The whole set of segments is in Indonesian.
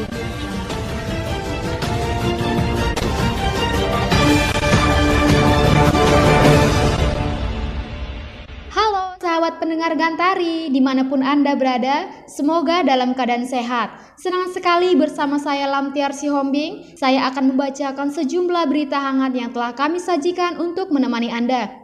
Halo sahabat pendengar Gantari, dimanapun Anda berada, semoga dalam keadaan sehat. Senang sekali bersama saya Lamtiar Sihombing, saya akan membacakan sejumlah berita hangat yang telah kami sajikan untuk menemani Anda.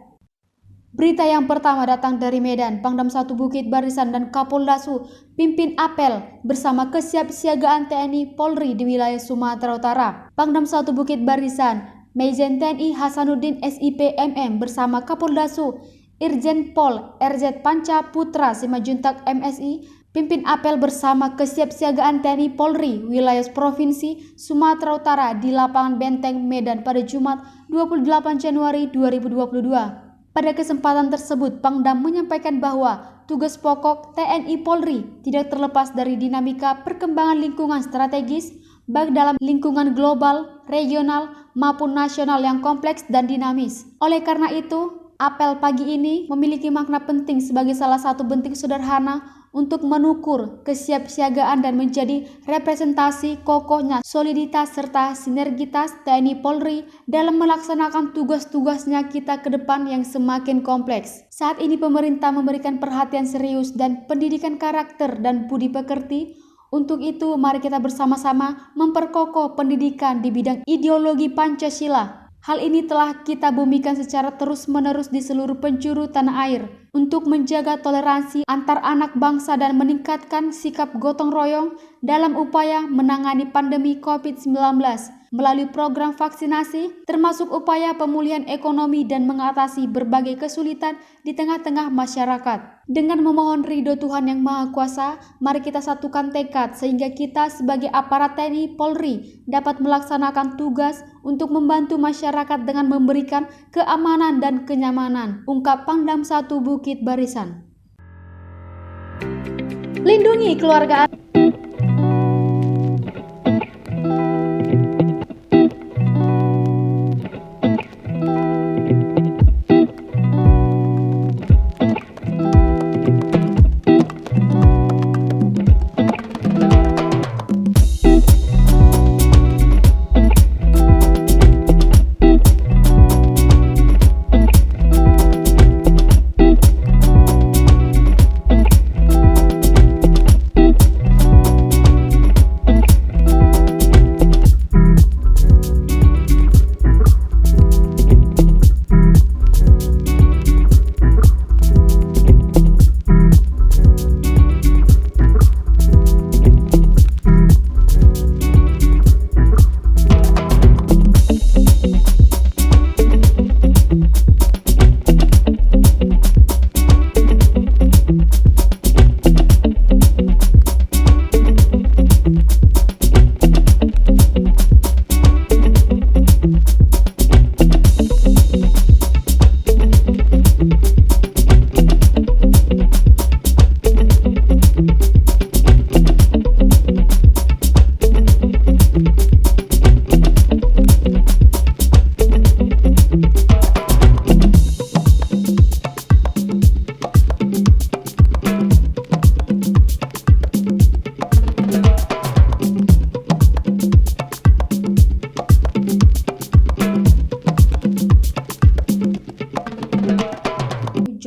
Berita yang pertama datang dari Medan. Pangdam 1 Bukit Barisan dan Kapoldasu pimpin apel bersama kesiapsiagaan TNI Polri di wilayah Sumatera Utara. Pangdam 1 Bukit Barisan, Majen TNI Hasanuddin SIP MM bersama Kapoldasu Irjen Pol RZ Panca Putra Simajuntak MSI pimpin apel bersama kesiapsiagaan TNI Polri wilayah Provinsi Sumatera Utara di lapangan Benteng Medan pada Jumat 28 Januari 2022. Pada kesempatan tersebut, Pangdam menyampaikan bahwa tugas pokok TNI Polri tidak terlepas dari dinamika perkembangan lingkungan strategis baik dalam lingkungan global, regional, maupun nasional yang kompleks dan dinamis. Oleh karena itu, apel pagi ini memiliki makna penting sebagai salah satu bentuk sederhana untuk mengukur kesiapsiagaan dan menjadi representasi kokohnya soliditas serta sinergitas TNI Polri dalam melaksanakan tugas-tugasnya kita ke depan yang semakin kompleks. Saat ini pemerintah memberikan perhatian serius dan pendidikan karakter dan budi pekerti. Untuk itu, mari kita bersama-sama memperkokoh pendidikan di bidang ideologi Pancasila. Hal ini telah kita bumikan secara terus-menerus di seluruh penjuru tanah air untuk menjaga toleransi antar anak bangsa dan meningkatkan sikap gotong royong dalam upaya menangani pandemi COVID-19 melalui program vaksinasi, termasuk upaya pemulihan ekonomi dan mengatasi berbagai kesulitan di tengah-tengah masyarakat. Dengan memohon ridho Tuhan Yang Maha Kuasa, mari kita satukan tekad sehingga kita sebagai aparat TNI Polri dapat melaksanakan tugas untuk membantu masyarakat dengan memberikan keamanan dan kenyamanan, ungkap Pangdam 1 Bukit Barisan. Lindungi keluarga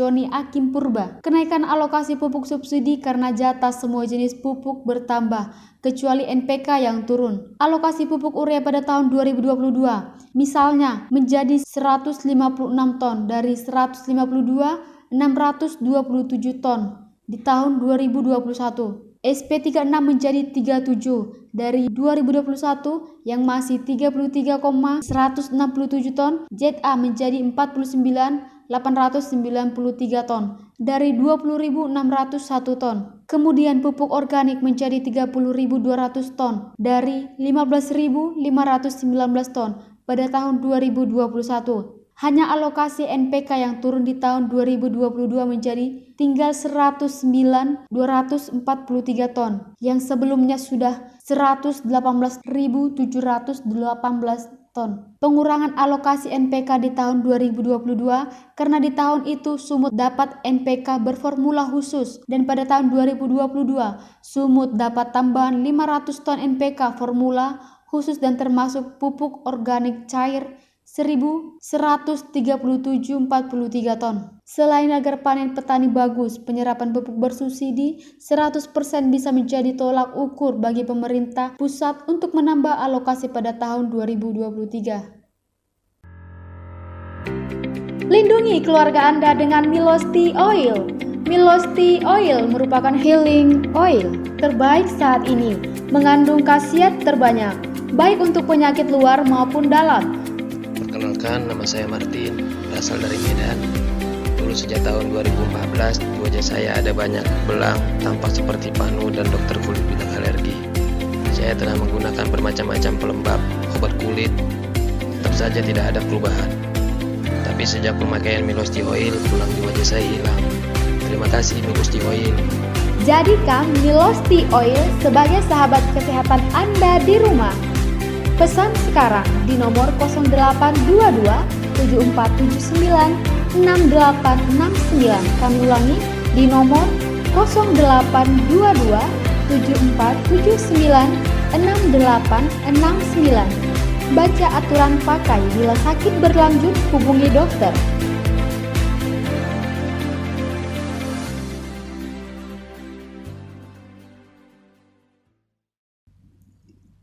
Joni Akim Purba. Kenaikan alokasi pupuk subsidi karena jatah semua jenis pupuk bertambah, kecuali NPK yang turun. Alokasi pupuk urea pada tahun 2022 misalnya menjadi 156 ton dari 152 627 ton di tahun 2021. SP36 menjadi 37 dari 2021 yang masih 33,167 ton. ZA menjadi 49.893 ton dari 20.601 ton. Kemudian pupuk organik menjadi 30.200 ton dari 15.519 ton pada tahun 2021. Hanya alokasi NPK yang turun di tahun 2022 menjadi tinggal 109.243 ton yang sebelumnya sudah 118.718 ton. Pengurangan alokasi NPK di tahun 2022 karena di tahun itu Sumut dapat NPK berformula khusus dan pada tahun 2022 Sumut dapat tambahan 500 ton NPK formula khusus dan termasuk pupuk organik cair 1.137,43 ton. Selain agar panen petani bagus, penyerapan pupuk bersubsidi 100% bisa menjadi tolak ukur bagi pemerintah pusat untuk menambah alokasi pada tahun 2023. Lindungi keluarga Anda dengan Milosti Oil. Milosti Oil merupakan healing oil terbaik saat ini, mengandung khasiat terbanyak, baik untuk penyakit luar maupun dalam. Perkenalkan, nama saya Martin, berasal dari Medan. Dulu sejak tahun 2014, di wajah saya ada banyak belang, tampak seperti panu dan dokter kulit bilang alergi. Saya telah menggunakan bermacam-macam pelembab, obat kulit, tetap saja tidak ada perubahan. Tapi sejak pemakaian Milosti Oil, belang di wajah saya hilang. Terima kasih Milosti Oil. Jadikan Milosti Oil sebagai sahabat kesehatan Anda di rumah. Pesan sekarang di nomor 0822 7479 6869. Kami ulangi di nomor 0822 7479 6869. Baca aturan pakai, bila sakit berlanjut hubungi dokter.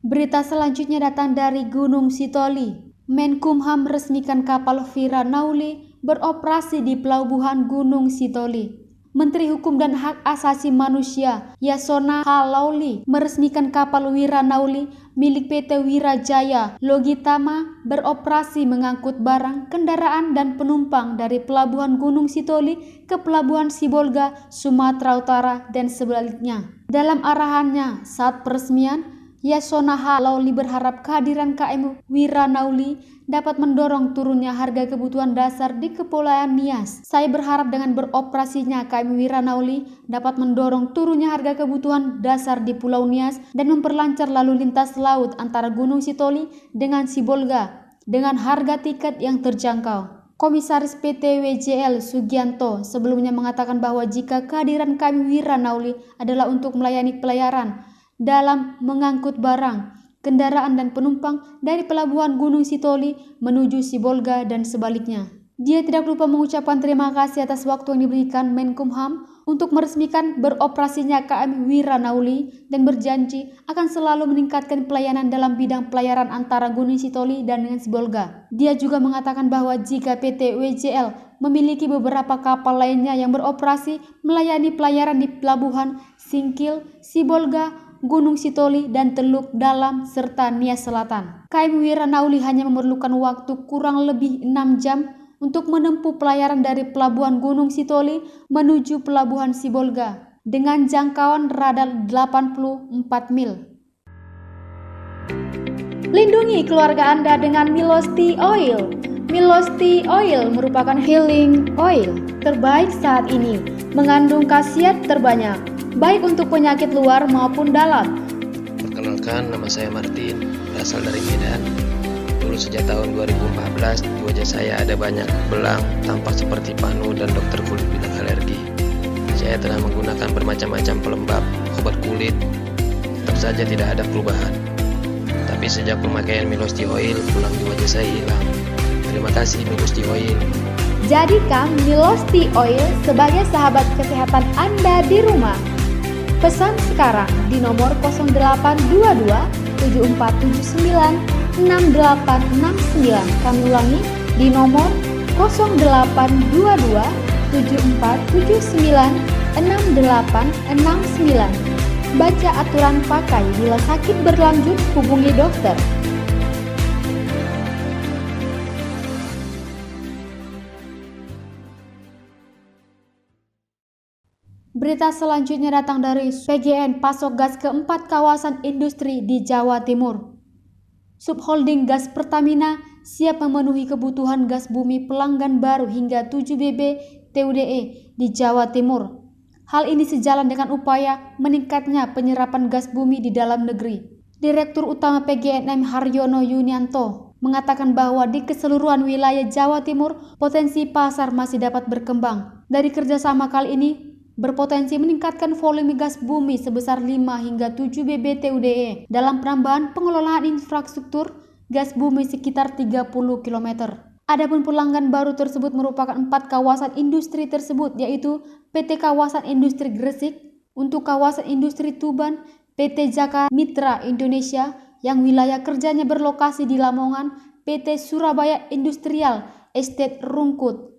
Berita selanjutnya datang dari Gunung Sitoli. Menkumham resmikan kapal Vira Nauli beroperasi di pelabuhan Gunung Sitoli. Menteri Hukum dan Hak Asasi Manusia Yasona Lauli meresmikan kapal Wira Nauli milik PT Wirajaya Logitama beroperasi mengangkut barang, kendaraan dan penumpang dari pelabuhan Gunung Sitoli ke pelabuhan Sibolga, Sumatera Utara dan sebaliknya. Dalam arahannya saat peresmian, Yasona Lauli berharap kehadiran KM Wira Nauli dapat mendorong turunnya harga kebutuhan dasar di Kepulauan Nias. Saya berharap dengan beroperasinya KM Wira Nauli dapat mendorong turunnya harga kebutuhan dasar di Pulau Nias dan memperlancar lalu lintas laut antara Gunung Sitoli dengan Sibolga dengan harga tiket yang terjangkau. Komisaris PT WJL Sugianto sebelumnya mengatakan bahwa jika kehadiran KM Wira Nauli adalah untuk melayani pelayaran dalam mengangkut barang, kendaraan dan penumpang dari pelabuhan Gunung Sitoli menuju Sibolga dan sebaliknya. Dia tidak lupa mengucapkan terima kasih atas waktu yang diberikan Menkumham untuk meresmikan beroperasinya KM Wira Nauli dan berjanji akan selalu meningkatkan pelayanan dalam bidang pelayaran antara Gunung Sitoli dan dengan Sibolga. Dia juga mengatakan bahwa jika PT WJL memiliki beberapa kapal lainnya yang beroperasi melayani pelayaran di pelabuhan Singkil, Sibolga, Gunung Sitoli dan Teluk Dalam serta Nias Selatan. KM Wira Nauli hanya memerlukan waktu kurang lebih 6 jam untuk menempuh pelayaran dari pelabuhan Gunung Sitoli menuju pelabuhan Sibolga dengan jangkauan radar 84 mil. Lindungi keluarga Anda dengan Milosti Oil. Milosti Oil merupakan healing oil terbaik saat ini, mengandung khasiat terbanyak, baik untuk penyakit luar maupun dalam. Perkenalkan, nama saya Martin, berasal dari Medan. Dulu sejak tahun 2014, di wajah saya ada banyak belang, tampak seperti panu dan dokter kulit bilang alergi. Saya telah menggunakan bermacam-macam pelembab, obat kulit, tetap saja tidak ada perubahan. Tapi sejak pemakaian Milosti Oil, belang di wajah saya hilang. Terima kasih Milosti Oil. Jadikan Milosti Oil sebagai sahabat kesehatan Anda di rumah. Pesan sekarang di nomor 0822 7479 6869. Kami ulangi di nomor 0822 7479 6869. Baca aturan pakai, bila sakit berlanjut hubungi dokter. Berita selanjutnya datang dari PGN pasok gas keempat kawasan industri di Jawa Timur. Subholding Gas Pertamina siap memenuhi kebutuhan gas bumi pelanggan baru hingga 7 BB TUDE di Jawa Timur. Hal ini sejalan dengan upaya meningkatnya penyerapan gas bumi di dalam negeri. Direktur Utama PGNM Haryono Yunianto mengatakan bahwa di keseluruhan wilayah Jawa Timur, potensi pasar masih dapat berkembang. Dari kerjasama kali ini, berpotensi meningkatkan volume gas bumi sebesar 5 hingga 7 BBT/UDE dalam penambahan pengelolaan infrastruktur gas bumi sekitar 30 km. Adapun pelanggan baru tersebut merupakan 4 kawasan industri tersebut, yaitu PT Kawasan Industri Gresik, untuk kawasan industri Tuban, PT Jaka Mitra Indonesia yang wilayah kerjanya berlokasi di Lamongan, PT Surabaya Industrial Estate Rungkut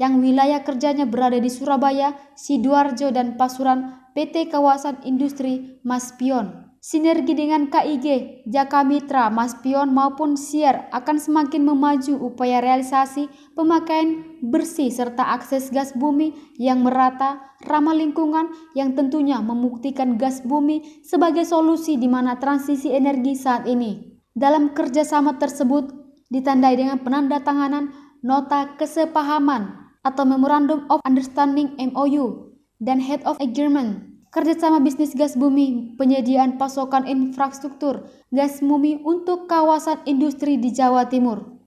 yang wilayah kerjanya berada di Surabaya, Sidoarjo, dan Pasuruan, PT Kawasan Industri Maspion. Sinergi dengan KIG, Jaka Mitra, Maspion maupun Sier akan semakin memaju upaya realisasi pemakaian bersih serta akses gas bumi yang merata, ramah lingkungan, yang tentunya membuktikan gas bumi sebagai solusi di mana transisi energi saat ini. Dalam kerjasama tersebut ditandai dengan penandatanganan nota kesepahaman atau Memorandum of Understanding (MOU) dan Head of Agreement kerjasama bisnis gas bumi, penyediaan pasokan infrastruktur gas bumi untuk kawasan industri di Jawa Timur.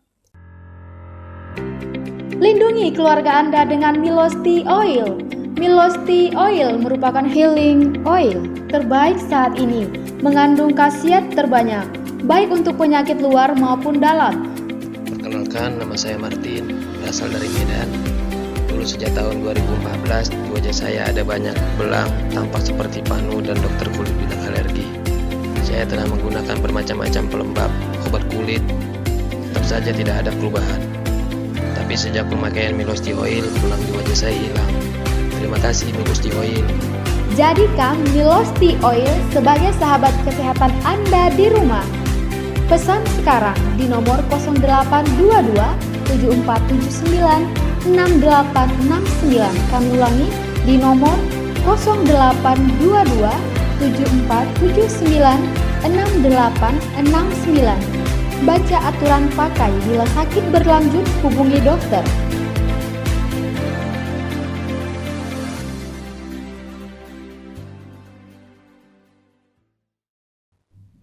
Lindungi keluarga Anda dengan Milosti Oil. Milosti Oil merupakan healing oil terbaik saat ini, mengandung khasiat terbanyak, baik untuk penyakit luar maupun dalam. Perkenalkan, nama saya Martin, berasal dari Medan. Dulu sejak tahun 2014, di wajah saya ada banyak belang, tampak seperti panu dan dokter kulit bilang alergi. Saya telah menggunakan bermacam-macam pelembab, obat kulit, tetap saja tidak ada perubahan. Tapi sejak pemakaian Milosti Oil, belang di wajah saya hilang. Terima kasih Milosti Oil. Jadikan Milosti Oil sebagai sahabat kesehatan Anda di rumah. Pesan sekarang di nomor 0822 7479 6869. Kami ulangi di nomor 0822 7479 6869. Baca aturan pakai. Bila sakit berlanjut, hubungi dokter.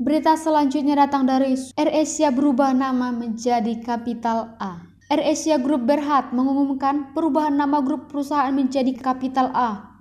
Berita selanjutnya datang dari AirAsia berubah nama menjadi Capital A. AirAsia Group Berhad mengumumkan perubahan nama grup perusahaan menjadi Capital A.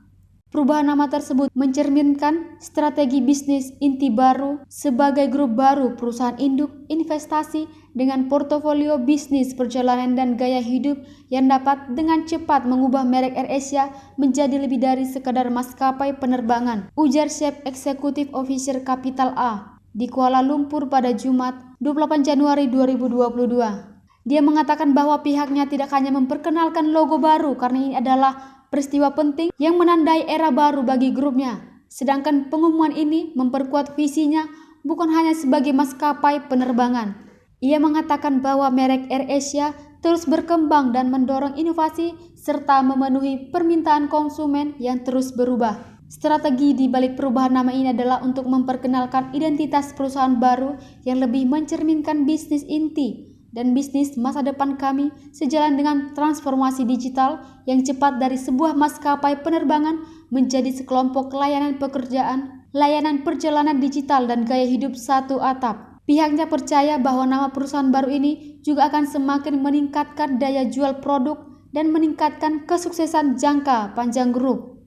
Perubahan nama tersebut mencerminkan strategi bisnis inti baru sebagai grup baru perusahaan induk investasi dengan portofolio bisnis perjalanan dan gaya hidup yang dapat dengan cepat mengubah merek AirAsia menjadi lebih dari sekadar maskapai penerbangan, ujar Chief Executive Officer Capital A di Kuala Lumpur pada Jumat 28 Januari 2022. Dia mengatakan bahwa pihaknya tidak hanya memperkenalkan logo baru karena ini adalah peristiwa penting yang menandai era baru bagi grupnya. Sedangkan pengumuman ini memperkuat visinya bukan hanya sebagai maskapai penerbangan. Ia mengatakan bahwa merek AirAsia terus berkembang dan mendorong inovasi serta memenuhi permintaan konsumen yang terus berubah. Strategi di balik perubahan nama ini adalah untuk memperkenalkan identitas perusahaan baru yang lebih mencerminkan bisnis inti dan bisnis masa depan kami sejalan dengan transformasi digital yang cepat dari sebuah maskapai penerbangan menjadi sekelompok layanan pekerjaan, layanan perjalanan digital dan gaya hidup satu atap. Pihaknya percaya bahwa nama perusahaan baru ini juga akan semakin meningkatkan daya jual produk dan meningkatkan kesuksesan jangka panjang grup.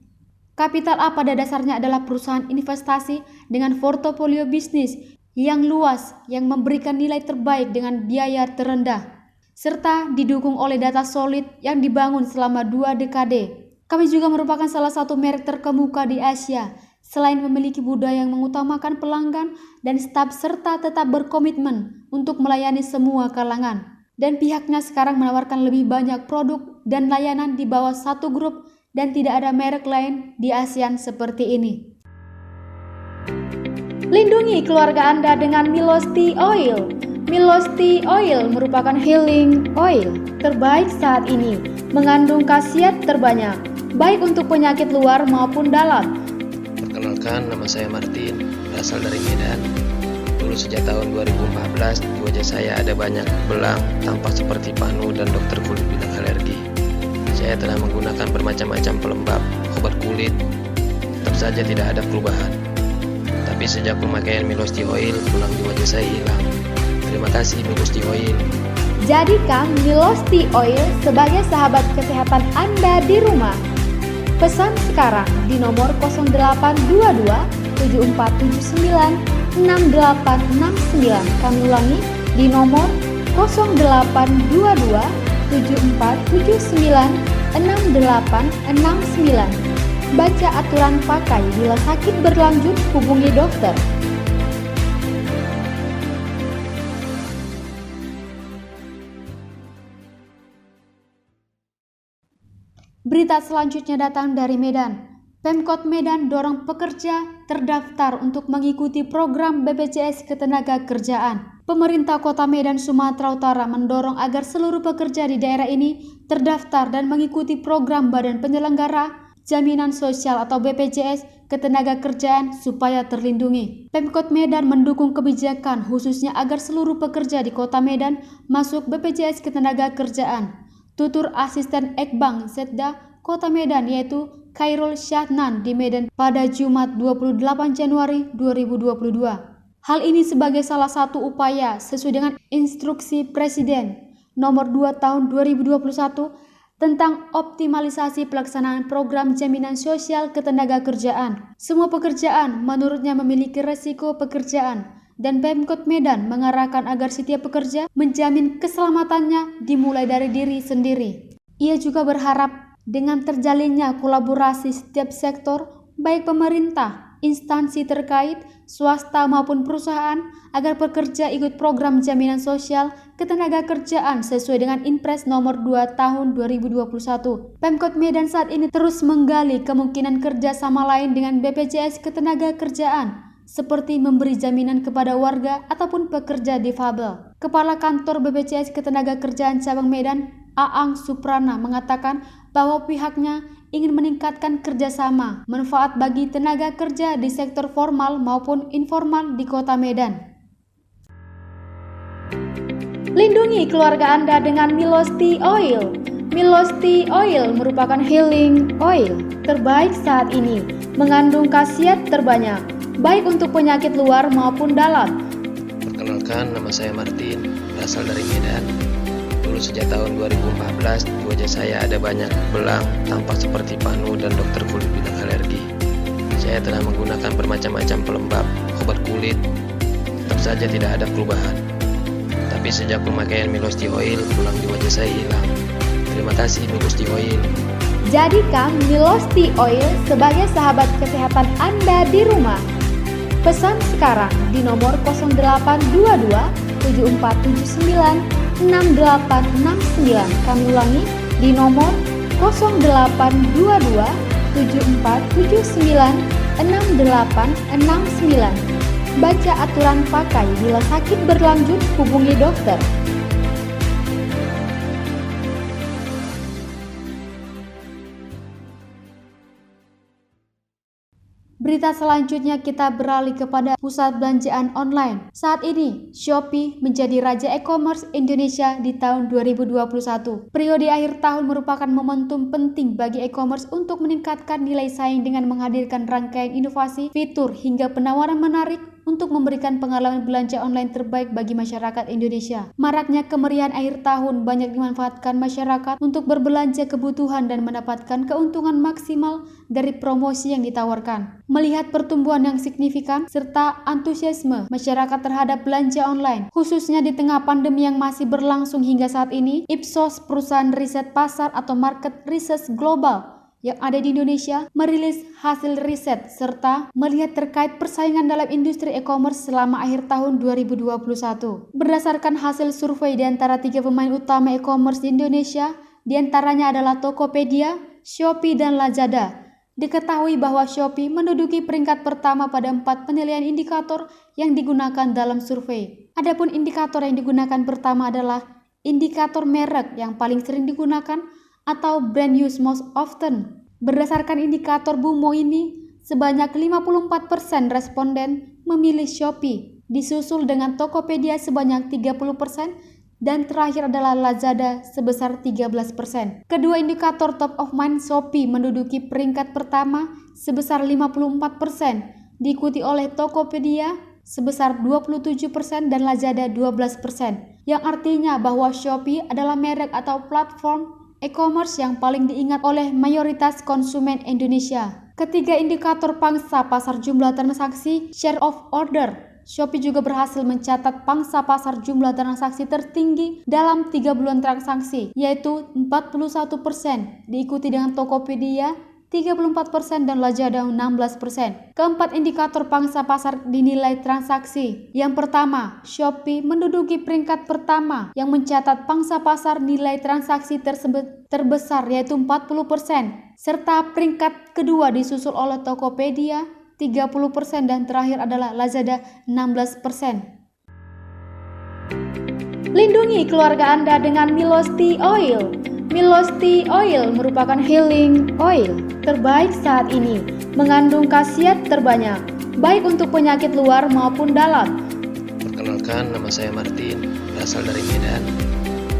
Capital A pada dasarnya adalah perusahaan investasi dengan portofolio bisnis yang luas yang memberikan nilai terbaik dengan biaya terendah serta didukung oleh data solid yang dibangun selama 2 dekade. Kami juga merupakan salah satu merek terkemuka di Asia selain memiliki budaya yang mengutamakan pelanggan dan staf serta tetap berkomitmen untuk melayani semua kalangan. Dan pihaknya sekarang menawarkan lebih banyak produk dan layanan di bawah satu grup dan tidak ada merek lain di ASEAN seperti ini. Lindungi keluarga Anda dengan Milosti Oil. Milosti Oil merupakan healing oil terbaik saat ini, mengandung khasiat terbanyak, baik untuk penyakit luar maupun dalam. Perkenalkan, nama saya Martin, berasal dari Medan. Dulu sejak tahun 2014, di wajah saya ada banyak belang, tampak seperti panu dan dokter kulit bilang alergi. Saya telah menggunakan bermacam-macam pelembab, obat kulit, tetap saja tidak ada perubahan. Tapi sejak pemakaian Milosti Oil, belang di wajah saya hilang. Terima kasih Milosti Oil. Jadikan Milosti Oil sebagai sahabat kesehatan Anda di rumah. Pesan sekarang di nomor 0822 7479 6869. Kami ulangi di nomor 0822 7479 6869. Baca aturan pakai. Bila sakit berlanjut, hubungi dokter. Berita selanjutnya datang dari Medan. Pemkot Medan dorong pekerja terdaftar untuk mengikuti program BPJS Ketenagakerjaan. Pemerintah Kota Medan, Sumatera Utara mendorong agar seluruh pekerja di daerah ini terdaftar dan mengikuti program Badan Penyelenggara Jaminan Sosial atau BPJS Ketenagakerjaan supaya terlindungi. Pemkot Medan mendukung kebijakan khususnya agar seluruh pekerja di Kota Medan masuk BPJS Ketenagakerjaan. Tutur Asisten Ekbang Setda Kota Medan yaitu Khairul Syahnan di Medan pada Jumat 28 Januari 2022. Hal ini sebagai salah satu upaya sesuai dengan instruksi Presiden nomor 2 tahun 2021 tentang optimalisasi pelaksanaan program jaminan sosial ketenagakerjaan. Semua pekerjaan menurutnya memiliki resiko pekerjaan dan Pemkot Medan mengarahkan agar setiap pekerja menjamin keselamatannya dimulai dari diri sendiri. Ia juga berharap dengan terjalinnya kolaborasi setiap sektor, baik pemerintah, instansi terkait, swasta maupun perusahaan, agar pekerja ikut program jaminan sosial ketenagakerjaan sesuai dengan Inpres nomor 2 tahun 2021. Pemkot Medan saat ini terus menggali kemungkinan kerjasama lain dengan BPJS Ketenagakerjaan, seperti memberi jaminan kepada warga ataupun pekerja difabel. Kepala Kantor BPJS Ketenagakerjaan Cabang Medan, Aang Suprana, mengatakan bahwa pihaknya ingin meningkatkan kerjasama manfaat bagi tenaga kerja di sektor formal maupun informal di Kota Medan. Lindungi keluarga Anda dengan Milosti Oil. Milosti Oil merupakan healing oil terbaik saat ini, mengandung khasiat terbanyak, baik untuk penyakit luar maupun dalam. Perkenalkan, nama saya Martin, berasal dari Medan. Dulu sejak tahun 2014, di wajah saya ada banyak belang, tampak seperti panu dan dokter kulit bilang alergi. Saya telah menggunakan bermacam-macam pelembab, obat kulit, tetap saja tidak ada perubahan. Tapi sejak pemakaian Milosti Oil, belang di wajah saya hilang. Terima kasih Milosti Oil. Jadikan Milosti Oil sebagai sahabat kesehatan Anda di rumah. Pesan sekarang di nomor 0822 7479 6869. Kami ulangi di nomor 0822 7479 6869. Baca aturan pakai. Bila sakit berlanjut, hubungi dokter. Berita selanjutnya kita beralih kepada pusat belanjaan online. Saat ini, Shopee menjadi raja e-commerce Indonesia di tahun 2021. Periode akhir tahun merupakan momentum penting bagi e-commerce untuk meningkatkan nilai saing dengan menghadirkan rangkaian inovasi, fitur, hingga penawaran menarik untuk memberikan pengalaman belanja online terbaik bagi masyarakat Indonesia. Maraknya kemeriahan akhir tahun banyak dimanfaatkan masyarakat untuk berbelanja kebutuhan dan mendapatkan keuntungan maksimal dari promosi yang ditawarkan. Melihat pertumbuhan yang signifikan serta antusiasme masyarakat terhadap belanja online, khususnya di tengah pandemi yang masih berlangsung hingga saat ini, Ipsos, perusahaan riset pasar atau market research global yang ada di Indonesia, merilis hasil riset serta melihat terkait persaingan dalam industri e-commerce selama akhir tahun 2021. Berdasarkan hasil survei di antara 3 pemain utama e-commerce di Indonesia, di antaranya adalah Tokopedia, Shopee, dan Lazada. Diketahui bahwa Shopee menduduki peringkat pertama pada 4 penilaian indikator yang digunakan dalam survei. Adapun indikator yang digunakan pertama adalah indikator merek yang paling sering digunakan atau brand use most often. Berdasarkan indikator BUMO ini, sebanyak 54% responden memilih Shopee, disusul dengan Tokopedia sebanyak 30%, dan terakhir adalah Lazada sebesar 13%. Kedua indikator top of mind, Shopee menduduki peringkat pertama sebesar 54%, diikuti oleh Tokopedia sebesar 27% dan Lazada 12%, yang artinya bahwa Shopee adalah merek atau platform e-commerce yang paling diingat oleh mayoritas konsumen Indonesia. Ketiga indikator pangsa pasar jumlah transaksi, share of order, Shopee juga berhasil mencatat pangsa pasar jumlah transaksi tertinggi dalam 3 bulan transaksi, yaitu 41%, diikuti dengan Tokopedia 34% dan Lazada 16%. Keempat indikator pangsa pasar dinilai transaksi. Yang pertama, Shopee menduduki peringkat pertama yang mencatat pangsa pasar nilai transaksi tersebut terbesar yaitu 40%, serta peringkat kedua disusul oleh Tokopedia 30% dan terakhir adalah Lazada 16%. Lindungi keluarga Anda dengan Milos Tea Oil. Milos Tea Oil merupakan healing oil terbaik saat ini, mengandung khasiat terbanyak, baik untuk penyakit luar maupun dalam. Perkenalkan, nama saya Martin, berasal dari Medan.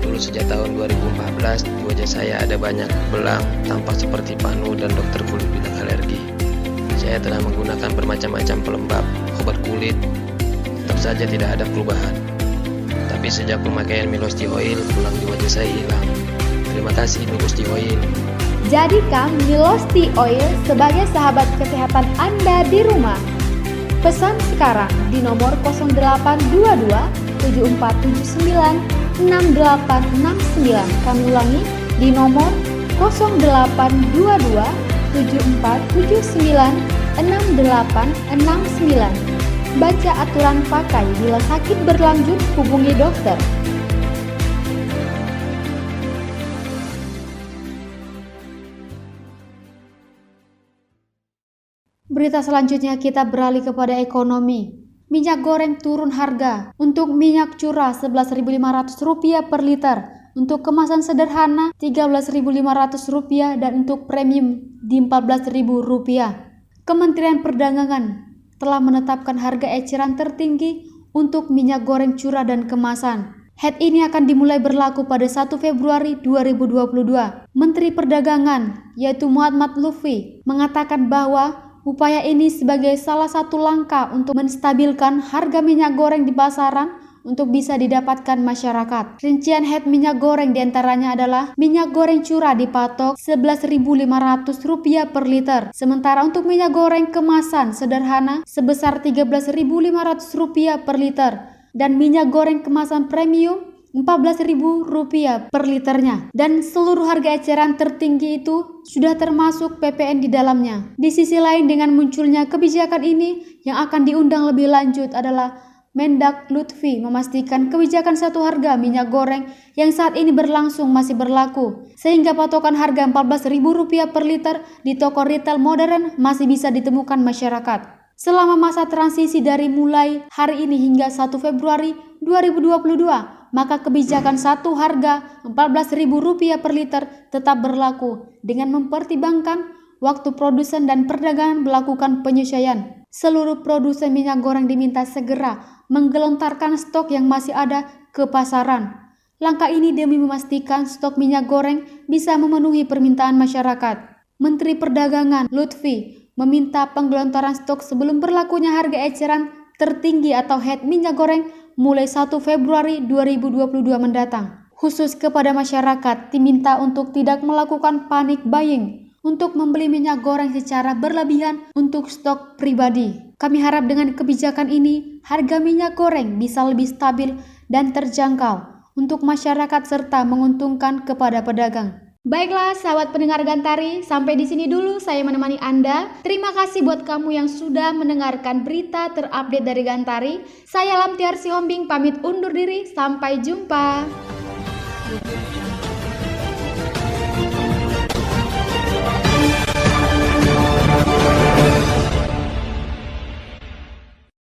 Dulu sejak tahun 2014, di wajah saya ada banyak belang, tampak seperti panu dan dokter kulit bilang alergi. Saya telah menggunakan bermacam-macam pelembab, obat kulit, tetap saja tidak ada perubahan. Tapi sejak pemakaian Milos Tea Oil, belang di wajah saya hilang. Terima kasih Milos Tea Oil. Jadikan Milos Tea Oil sebagai sahabat kesehatan Anda di rumah. Pesan sekarang di nomor 0822 7479 6869. Kami ulangi di nomor 0822 7479 6869. Baca aturan pakai, bila sakit berlanjut hubungi dokter. Berita selanjutnya kita beralih kepada ekonomi. Minyak goreng turun harga. Untuk minyak curah Rp11.500 per liter. Untuk kemasan sederhana Rp13.500 dan untuk premium di Rp14.000. Kementerian Perdagangan telah menetapkan harga eceran tertinggi untuk minyak goreng curah dan kemasan. HET ini akan dimulai berlaku pada 1 Februari 2022. Menteri Perdagangan yaitu Muhammad Lutfi mengatakan bahwa upaya ini sebagai salah satu langkah untuk menstabilkan harga minyak goreng di pasaran untuk bisa didapatkan masyarakat. Rincian HET minyak goreng diantaranya adalah minyak goreng curah dipatok Rp11.500 per liter. Sementara untuk minyak goreng kemasan sederhana sebesar Rp13.500 per liter. Dan minyak goreng kemasan premium Rp14.000 per liternya. Dan seluruh harga eceran tertinggi itu sudah termasuk PPN di dalamnya. Di sisi lain, dengan munculnya kebijakan ini, yang akan diundang lebih lanjut adalah Mendak Lutfi memastikan kebijakan satu harga minyak goreng yang saat ini berlangsung masih berlaku, sehingga patokan harga Rp14.000 per liter di toko retail modern masih bisa ditemukan masyarakat. Selama masa transisi dari mulai hari ini hingga 1 Februari 2022, maka kebijakan satu harga Rp14.000 per liter tetap berlaku dengan mempertimbangkan waktu produsen dan perdagangan melakukan penyesuaian. Seluruh produsen minyak goreng diminta segera menggelontarkan stok yang masih ada ke pasaran. Langkah ini demi memastikan stok minyak goreng bisa memenuhi permintaan masyarakat. Menteri Perdagangan Lutfi meminta penggelontaran stok sebelum berlakunya harga eceran tertinggi atau HET minyak goreng mulai 1 Februari 2022 mendatang. Khusus kepada masyarakat diminta untuk tidak melakukan panic buying untuk membeli minyak goreng secara berlebihan untuk stok pribadi. Kami harap dengan kebijakan ini, harga minyak goreng bisa lebih stabil dan terjangkau untuk masyarakat serta menguntungkan kepada pedagang. Baiklah sahabat pendengar Gantari, sampai di sini dulu saya menemani Anda. Terima kasih buat kamu yang sudah mendengarkan berita terupdate dari Gantari. Saya Lamtiar Sihombing pamit undur diri, sampai jumpa.